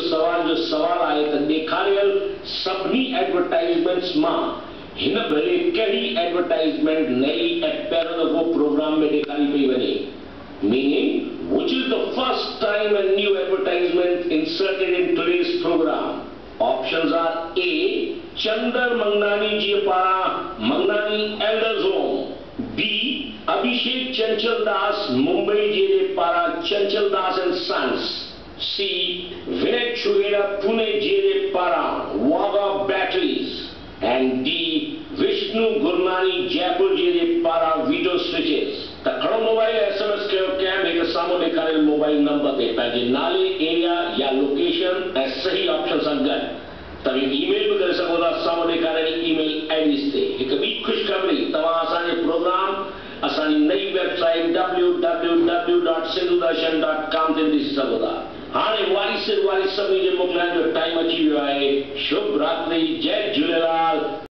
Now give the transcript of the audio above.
सवाल जो सवाल आए तो ॾेखारियल सभिनी एडवर्टाइजमेंट्स मां हिन भेरे कहिड़ी एडवर्टाइजमेंट नई ऐं पहिरियों दफ़ो प्रोग्राम में ॾेखारी पई वञे, meaning which is the first time a new advertisement inserted in today's program. Options are A. Chandar Mangnani ji पारां Mangnani Elders Home, B. Abhishek Chanchal Das Mumbai ji पारां Chanchal Das and Sons, C. Vinay Chugeda Pune ji पारां Waga Batteries, and D. Vishnu Gurnani Jaipur ji पारां Vito Switches. त खड़ो mobile SMS कयो cam हिकु साम्हूं ॾेखारियल mobile number ते पंहिंजे नाले, एरिया या लोकेशन ऐं सही ऑप्शन सां गॾु तव्हां ईमेल बि करे सघो था साम्हूं ॾेखारियल ईमेल आईडीज़ ते। हिकु ॿी ख़ुशख़बरी, तव्हां असांजे प्रोग्राम असांजी नई वेबसाइट www.sindhudarshan.com ते ॾिसी सघो था। हाणे वारी सभिनी जे मोकिलण जो टाइम अची वियो आहे। शुभ रात्रि, जय